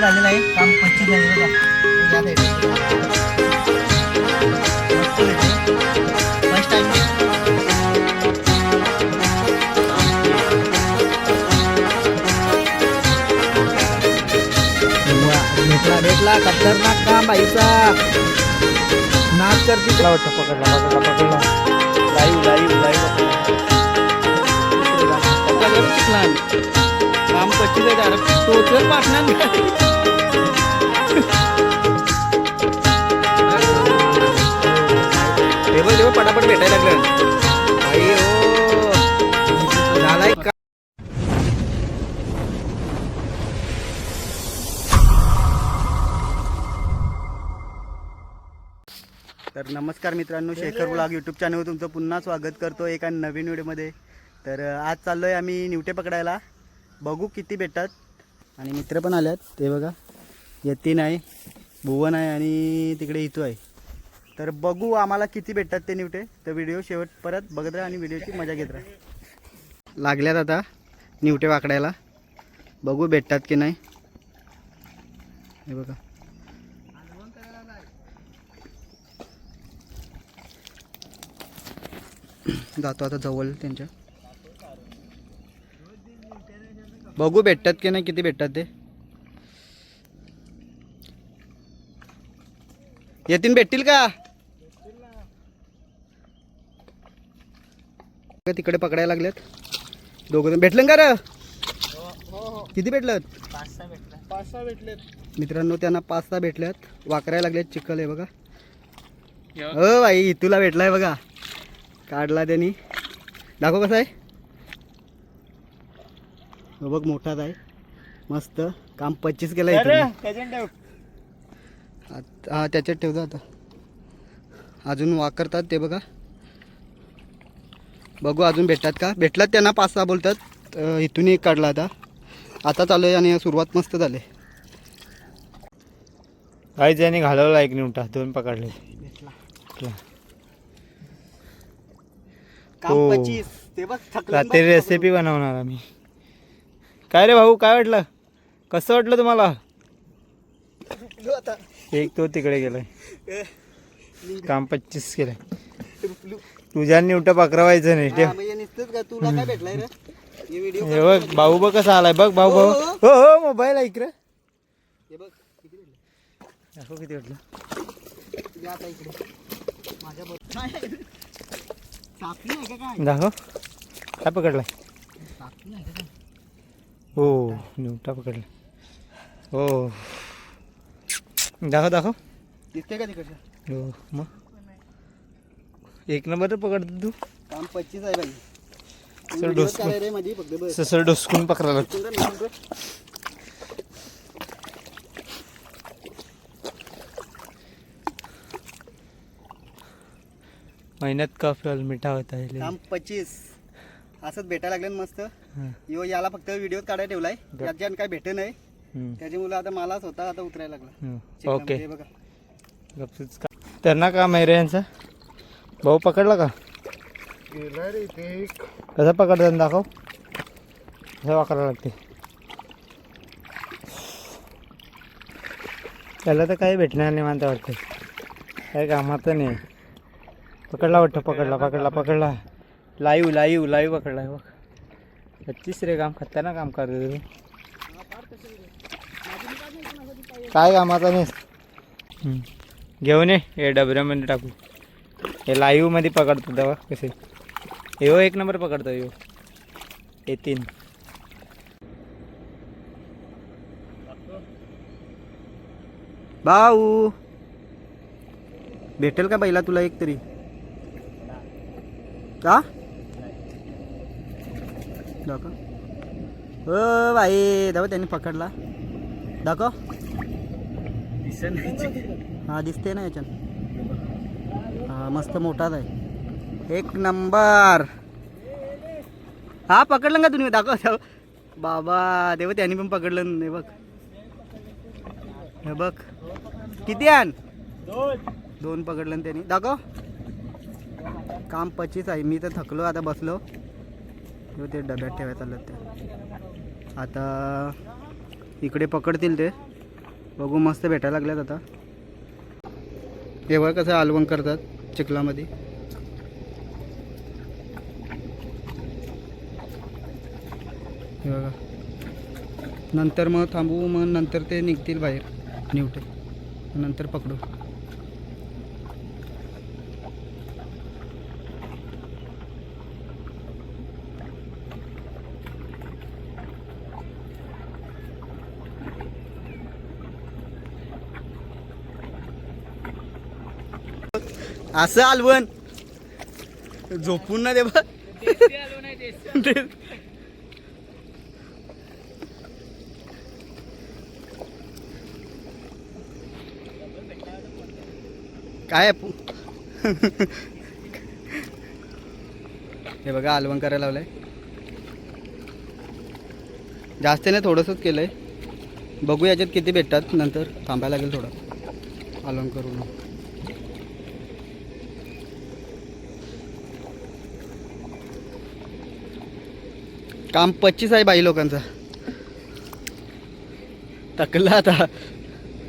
झालेलं आहे, काम 25 झाले बघा. मस्त भेटले. फर्स्ट टाइम भेटला खतरनाक काम बाईचा. नाच करते पकडला लाईव्ह काम 25 आहे. टोचर पाठणार तेव्हा पटापट भेटायला लागलं. आई हो झालाय का. तर नमस्कार मित्रांनो, शेखर ब्लॉग यूट्यूब चॅनलवर तुमचं पुन्हा स्वागत करतो एका नवीन व्हिडिओमध्ये. तर आज चाललो आहे आम्ही निवटे पकडायला. बघू किती भेटतात. आणि मित्र पण आल्यात, ते बघा यतीन आहे, भुवन आहे आणि तिकडे इथू आहे. तर बघू आम्हाला किती भेटतात ते निवटे. तर व्हिडिओ शेवट परत बघत राहा आणि व्हिडिओची मजा घेत राहा. लागल्यात आता निवटे वाकडायला, बघू भेटतात की नाही. हे बघा जातो आता जवळ त्यांच्या, बघू भेटतात की नाही, किती भेटतात ते. येतीन भेटतील का तिकडे पकडायला लागलेत दोघं. भेटलं का रे? किती भेटलं? 5-6 भेटलेत मित्रांनो. त्यांना 5-6 भेटल्यात. वाकरायला लागलेत. चिखल आहे बघा. हो भाई तुला भेटलाय बघा, काढला त्यांनी. दाखव कसा आहे. हो बघ मोठाच आहे, मस्त. काम 25 केलं. हा त्याच्यात ठेवतो आता. अजून वाकरतात ते बघा. बघू अजून भेटतात का. भेटलात त्यांना 5-6 बोलतात. इथून एक काढला आता चालू आहे आणि सुरुवात मस्त झाली. काही ज्याने घालवला एक निवटा, 2 पकडले. काम 25 ते बघ. रात्री रेसिपी बनवणार आम्ही. काय रे भाऊ, काय वाटलं, कसं वाटलं तुम्हाला? एक तो तिकडे गेलाय, काम 25 केलंय. तुझ्या निवटा पकडावायचं नाही. तुला काय भेटलाय रे? हे बघ भाऊ, बघ कसा आलाय. बघ भाऊ भाऊ. हो हो मोबाईल आहे इकडे. हे बघ किती भेटलं. दाखव किती भेटलं. आता इकडे माझ्या सापली आहे का काय? दाखव काय पकडलाय. सापली आहे का काय? हो निवटा पकडला. हो दाखव दाखव. दिसते का तिकडचं? हो मग एक नंबर पकडतो तू. काम 25 आहे बाई. सर डोसकून रे मध्ये फक्त बस. सर डोसकून पकडायला. मेहनत का फल मिठा होता है. काम 25 असंच भेटायला लागलं मस्त. यो याला फक्त व्हिडिओ काढायला ठेवलाय, याच्यात काय भेट नाही. त्याच्यामुळे आता मला स्वतः आता उतरायला लागला. ओके हे बघा त्यांना काम आहे रे यांचा. भाऊ पकडला का? कसं पकडतात दाखव. कसं वाकरायला लागते त्याला. तर काही भेटणार नाही मला वाटतं, काही कामाचं नाही. पकडला वाटतं. पकडला. लाईव्ह पकडला बघ. 25 रे. काम खतरनाक काम करतो तुम्ही. काय कामाचा नाही. घेऊन ये डबऱ्यामध्ये टाकू. हे लाईव्ह मध्ये पकडतो तेव्हा कसे. यो एक नंबर पकडतो. यो येतीन. भाऊ भेटेल का पहिला तुला एक तरी का? दाखव. हो भाई दाखव, त्यांनी पकडला. दाखव. हा दिसते ना याच्यात. हा मस्त मोठाच आहे, एक नंबर. हा पकडलं का तुम्ही? दाखव बाबा. देव त्यांनी पण पकडलं नाही बघ. हे बघ किती आण. 2 पकडलं त्यांनी. दाखव. काम 25 आहे. मी तर थकलो आता, बसलो. ते डब्यात ठेवायला चाललं ते. आता इकडे पकडतील ते. बघू मस्त भेटायला लागल्यात आता. हे बघ कसं आलवण करतात चिखलामध्ये. हे बघा. नंतर मग थांबू, मग नंतर ते निघतील बाहेर निवटे, नंतर पकडू. असं आलवण झोपून ना दे बा. काय हे बघा आलवण करायला लावलंय. जास्त नाही, थोडंसंच केलंय. बघू याच्यात किती भेटतात, नंतर थांबायला लागेल थोडं आलवण करून. काम 25 आहे बाई लोकांचा. टाकला आता.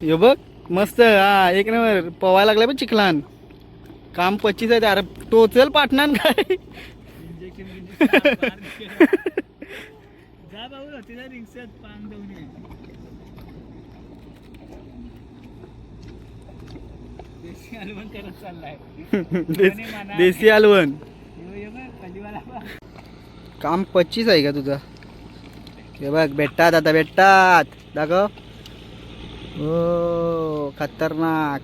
यो बघ मस्त. हा एक नंबर पवायला लागलाय पण चिखलान. काम 25 आहे. अरे टोचल पाटणार काय. देशी आलवण. काम 25 आहे का तुझं. हे बघ भेटतात आता, भेटतात. दाखव. हो खतरनाक.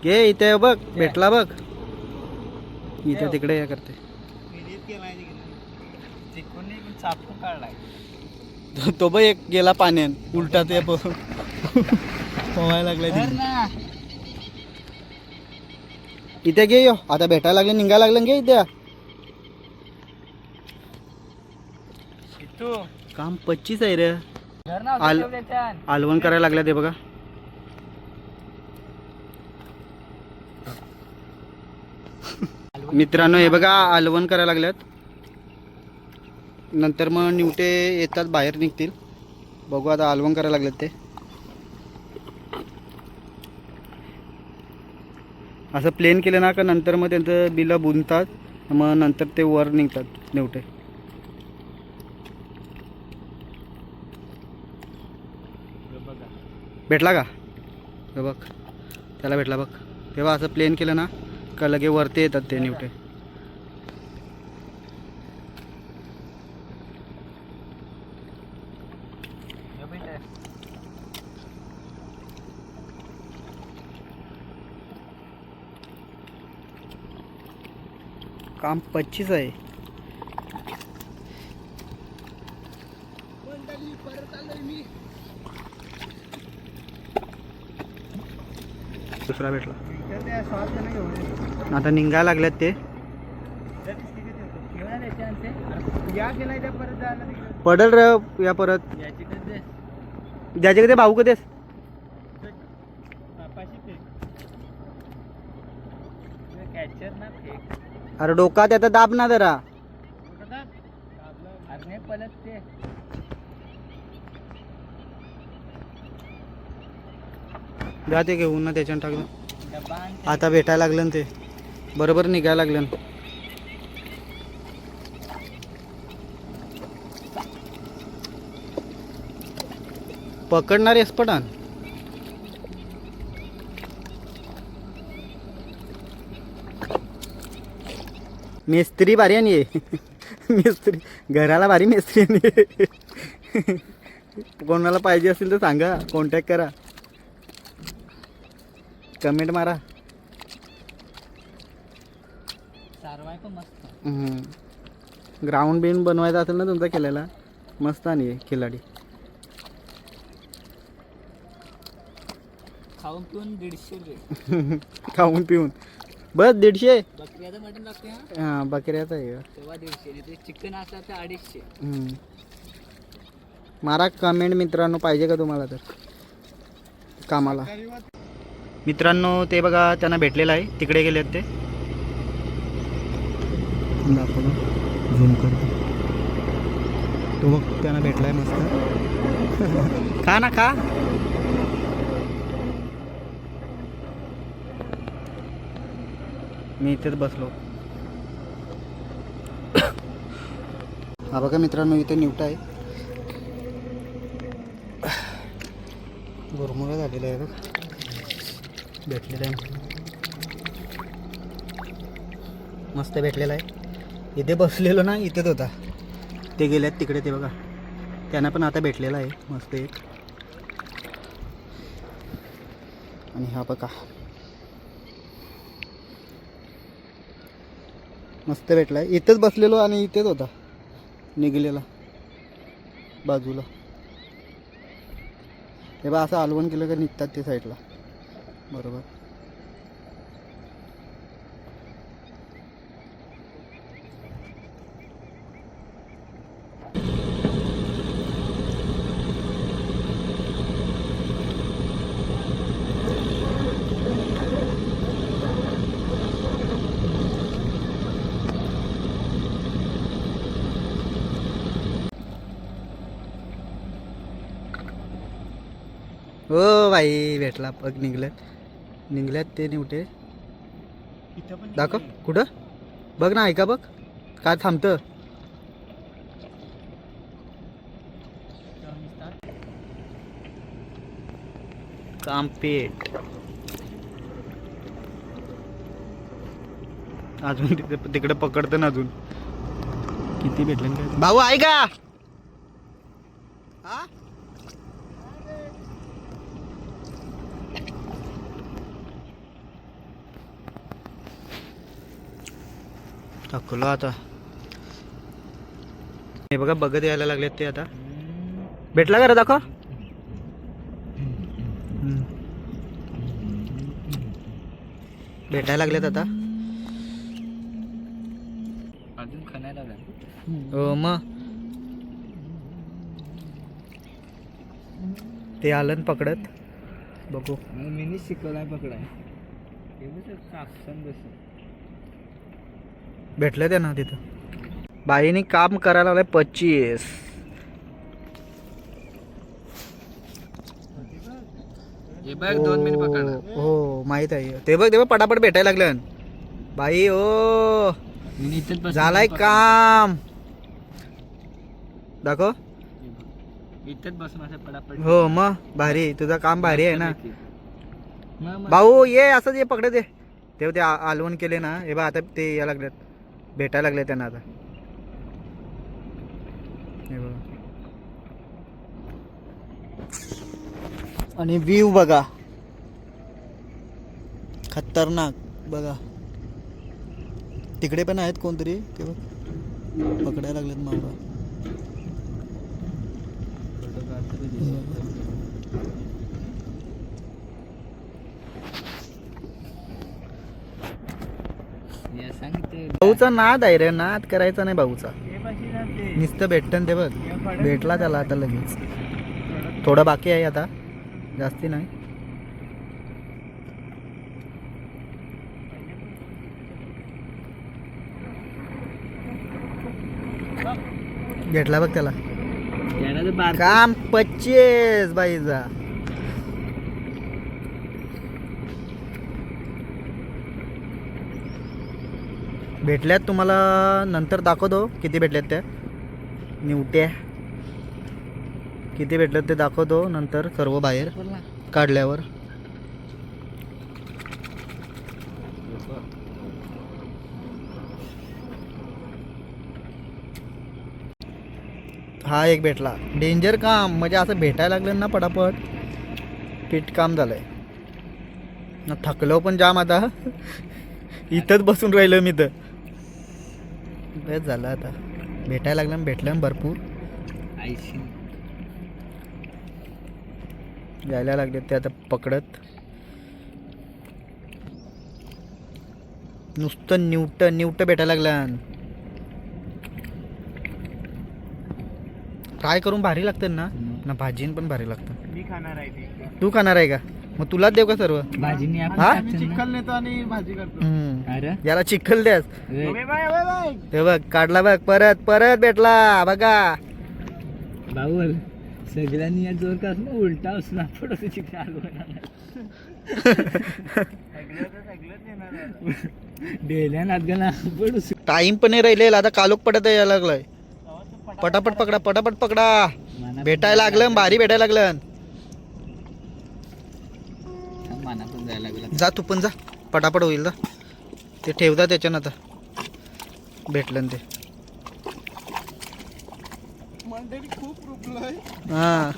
घे इथे बघ, भेटला बघ. इथे तिकडे हे करते. तो बघ एक गेला पाण्यात उलटा. ते पोहायला लागलाय तिथे. इथे घे. यो आता भेटायला लागले, निघायला लागलं. घे इथे. काम 25 आहे रे. आलवण करायला लागल्या ते बघा. मित्रांनो हे बघा आलवण करायला लागल्यात. नंतर मग निवटे येतात, बाहेर निघतील. बघू आता आलवण करायला लागल्यात ते. असं प्लेन केलं ना का नंतर मग त्यांचं बिलं बुनतात, मग नंतर ते वर निघतात निवटे. भेटला का. हे बघ त्याला भेटला बघ. तेव्हा असं प्लेन केलं ना का लगे वरती येतात ते निवटे. काम 25 आहे. दुसरा भेटला. आता निघायला लागल्यात ते. पडल रे या परत. ज्याचे कधी भाऊ कधीच. अरे डोका त्याचा दाब ना जरा. द्या ते घेऊन ना त्याच्यानं टाकलं. आता भेटायला लागलं ना ते. बरोबर निघायला लागलं. पकडणार आहेस पटान. मिस्त्री भारी आणि ये. मिस्त्री घराला भारी मिस्त्री आणि. कोणाला पाहिजे असेल तर सांगा, कॉन्टॅक्ट करा, कमेंट मारा. ग्राउंड बिन बनवायचा असेल ना तुमचा केलेला, मस्त आणि खिलाडी. खाऊन पिऊन 150. खाऊन पिऊन बस 150. बकऱ्याचं मटण लागते. हां बकऱ्याचं आहे तेव्हा 150. चिकन असला तर 250. मारा कमेंट मित्रांनो, पाहिजे का तुम्हाला तर कामाला. मित्रांनो ते बघा त्यांना भेटलेलं आहे, तिकडे गेलेत ते. झूम करतो. तो बघ त्यांना भेटलाय मस्त. खा ना खा. मी इथेच बसलो. हा बघा मित्रांनो, इथे निवटा आहे. गुरमुरा झालेला आहे बघ, भेटलेला आहे, मस्त भेटलेला आहे. इथे बसलेलो ना, इथेच होता. ते गेल्यात तिकडे, ते बघा, त्यांना पण आता भेटलेला आहे मस्त एक. आणि हा बघा मस्त भेटला आहे. इथेच बसलेलो आणि इथेच होता निघलेला बाजूला. हे बा असं आलवण केलं का निघतात ते साईडला बरोबर. हो बाई भेटला बघ, निघल्यात ते निवटे. दाखव कुठं, बघ ना, ऐका बघ काय थांबतं. कामपेट अजून तिकडे पकडतं ना, अजून किती भेटले काय भाऊ, ऐका. हा टाकलो आता. हे बघा बघत यायला लागलेत ते आता. भेटला का रे, दाखव. भेटायला लागलेत आता. अजून खाण्याला हो मग ते आलं ना पकडत, बघू. मी शिकवलाय पकडाय. भेटलं त्यांना तिथं. बाईने काम करायला लागलंय 25. हे बघ 2 मिनिट पकडा. हो माहित आहे ते. बघ ते बघ पटापट भेटायला लागलं बाई. ओ झालाय काम, दाखव. इथेच बसून असं पडापड. हो मग भारी, तुझं काम भारी आहे ना भाऊ. ये असंच ये, पकडत ये. तेव्हा ते आलवण केले ना, हे बघ आता ते या लागल्यात, भेटायला लागले त्यांना आता. हे बघा आणि व्ह्यू बघा, खतरनाक बघा. तिकडे पण आहेत कोणतरी, ते बघ पकडायला लागलेत मावळा. भाऊचा नाद आहे रे, नाद करायचा नाही भाऊचा. नुसतं भेटतं ते बघ. भेटला त्याला आता लगेच. थोडं बाकी आहे आता, जास्ती नाही. भेटला बघ त्याला. काम 25 बाईचा. भेटल्यात तुम्हाला नंतर दाखवतो किती भेटल्यात त्या निवट्या. किती भेटल्यात ते दाखवतो नंतर, सर्व बाहेर काढल्यावर. हा एक भेटला. डेंजर काम, म्हणजे असं भेटायला लागलं ना पटापट, पीठ काम झालंय ना. थकलो पण जाम आता. इथंच बसून राहिलो मी तर. बस झालं आता. भेटायला लागलं, भेटलं भरपूर. जायला लागले ते आता पकडत. नुसतं निवट भेटायला लागलं. फ्राय करून भारी लागतं ना भाजीन पण भारी लागतं. मी खाणार आहे ते. तू खाणार आहे का? मग तुलाच देऊ का सर्व? भाजीने हा? चिकन नेतो आणि भाजी करतो. याला चिखल द्यास. ते बघ काढला बघ, परत भेटला बघा. बाऊल सगळ्यांनी या जोर का उलटा असला पडत डेल्या नादगाना पडू. टाइम पण नाही राहिलेला आता कालोख पडत यायला लागलाय. पटापट पकडा पटापट पकडा. भेटायला लागलं भारी भेटायला लागलं. माना पण जायला लागला. जा तू पण जा पटापट होईल जा. ते ठेवता त्याच्यानं आता भेटलं ना ते. हा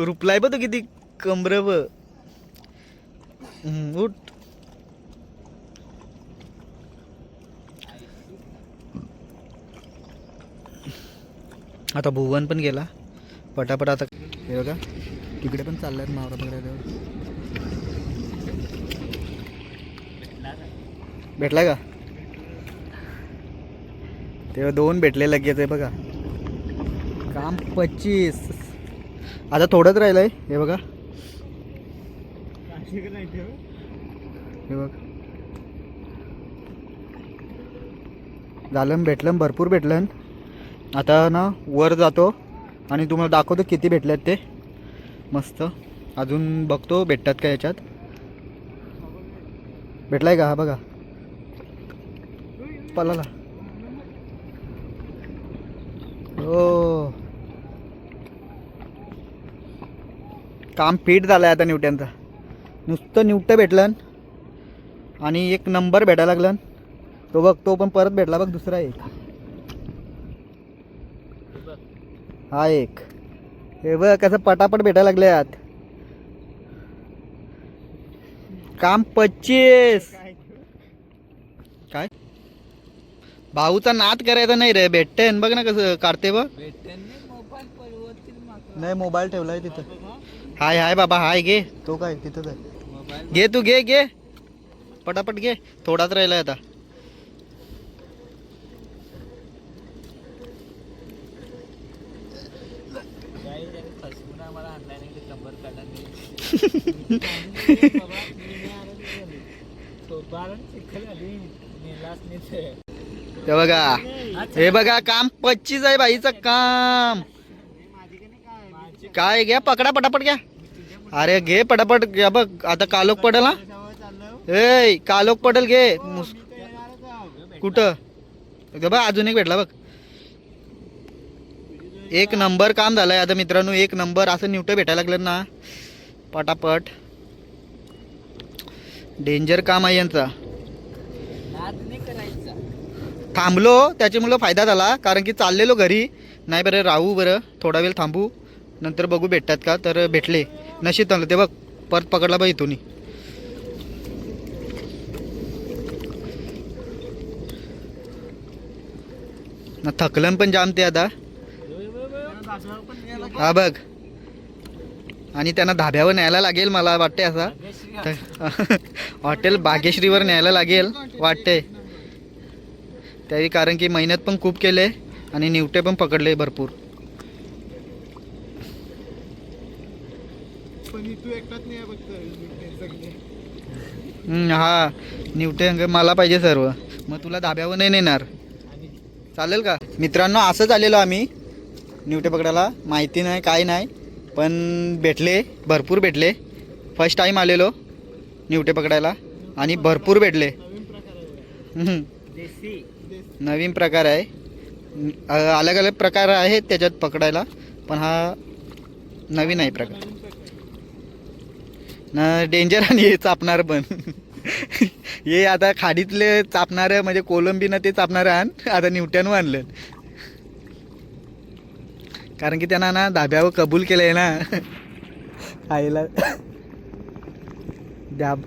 रुपलाय बघ तो किती कमर ब. उठ. आता भुवन पण गेला पटापट. आता हे बघा तिकडे पण चाललाय मावरा पकडायला. भेटला का तेव्हा 2 भेटले लगेच आहे बघा. काम 25. आता थोडंच राहिलंय हे बघा. हे बघ झालं भेटलं भरपूर भेटलं. आता ना वर जातो आणि तुम्हाला दाखवतो किती भेटलेत ते. मस्त अजून बघतो भेटतात का याच्यात. भेटलाय का हा बघा पलाला. हो काम फिट झालंय आता निवट्यांचा. नुसतं निवटं भेटलं आणि 1 नंबर भेटायला लागलं. तो बघ तो पण परत भेटला बघ दुसरा एक. हा एक. हे बघ कसं पटापट भेटायला लागले आत. काम 25. काय भाऊचा नाद करायचा नाही रे. भेटते बघ ना कसं काढते बघ. नाही मोबाईल ठेवलाय तिथं. हाय हाय बाबा हाय घे. तो काय तिथंच आहे. घे तू घे घे पटापट घे. थोडाच राहिलाय आता. ते बघा हे बघा काम 25 आहे बाईचं काम. काय घ्या पकडा पटापट घ्या. अरे घे पटापट घ्या बघ. आता कालोख पडेल हा. ए कालोख पडेल घे. कुठं बघ अजून एक भेटला बघ. 1 नंबर काम झालंय आता मित्रांनो. 1 नंबर असं निवटं भेटायला लागलं ना पटापट. डेंजर काम आहे यांचा. थांबलो त्याच्यामुळं फायदा झाला कारण की चाललेलो घरी. नाही बरं राहू बरं थोडा वेळ थांबू नंतर बघू भेटतात का. तर भेटले नशीब चांगलं. ते बघ परत पकडला बघ इथून. ना थकलन पण जामते आता. हा बघ आणि त्यांना धाब्यावर न्यायला लागेल मला वाटते. असा हॉटेल भाग्यश्रीवर न्यायला लागेल वाटते त्यावेळी. कारण की मेहनत पण खूप केले आणि निवटे पण पकडले भरपूर. हा निवटे मला पाहिजे सर्व. मग तुला धाब्यावर नाही नेणार चालेल का. मित्रांनो असं झालेलो आम्ही निवटे पकडायला. माहिती नाही काय नाही पण भेटले भरपूर भेटले. फर्स्ट टाईम आलेलो निवटे पकडायला आणि भरपूर भेटले. नवीन प्रकार आहे. अलग अलग प्रकार आहेत त्याच्यात पकडायला पण हा नवीन आहे प्रकार. न डेंजर आणि चापणार पण. हे आता खाडीतले चापणारं म्हणजे कोलंबीनं ते चापणारं आण. आता निवट्यानं आणलं कारण की त्यांना ना धाब्यावर कबूल केलंय ना. आईला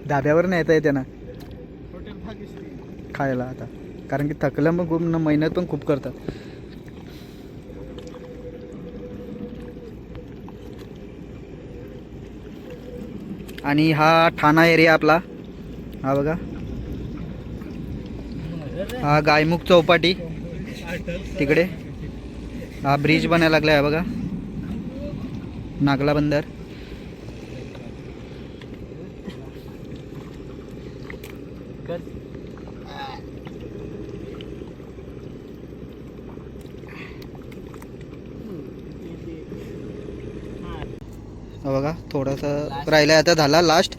धाब्यावर न्यायचं आहे त्यांना खायला आता. कारण की थकलं मग खूप मेहनत पण खूप करतात. आणि हा ठाणा एरिया आपला. हा बघा हा गायमुख चौपाटी तिकडे. हा ब्रिज बनायला लागला आहे बघा नागला बंदर. बघा थोडंसं राहिलं आता झाला लास्ट.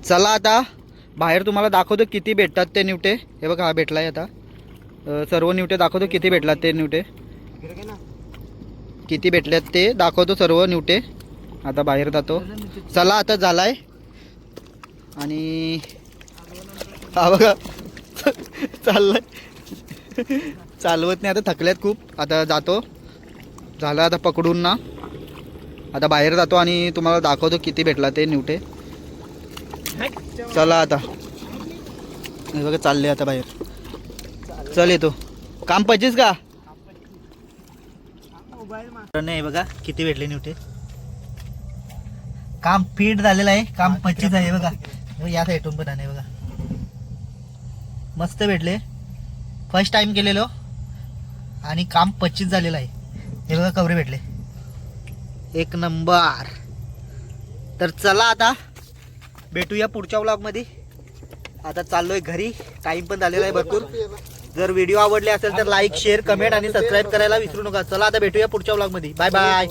चला आता बाहेर तुम्हाला दाखवतो किती भेटतात ते निवटे. हे बघा हा भेटला आहे आता. सर्व निवटे दाखवतो किती भेटलात ते निवटे, किती भेटल्यात ते दाखवतो सर्व निवटे. आता बाहेर जातो. चला आता झालाय. आणि हा बघा चाललंय, चालवत नाही आता, थकल्यात खूप. आता जातो, झालं आता पकडून ना. आता बाहेर जातो आणि तुम्हाला दाखवतो किती भेटला ते निवटे. चला आता हे बघा चालले आता बाहेर. चल येतो. काम पाहिजेच का नाही. बघा किती भेटले निवटे. काम फीट झालेलं आहे, काम 25 आहे बघा. या साईडून पण आहे बघा, मस्त भेटले. फर्स्ट टाइम केलेलो आणि काम 25 झालेलं आहे. हे बघा कवरे भेटले, एक नंबर. तर चला आता भेटूया पुढच्या व्लॉगमध्ये. आता चाललोय घरी, टाइम पण झालेला आहे भरपूर. जर व्हिडिओ आवडले असेल तर लाईक, शेअर, कमेंट आणि सबस्क्राईब करायला विसरू नका. चला आता भेटूया पुढच्या व्लॉगमध्ये. Bye bye.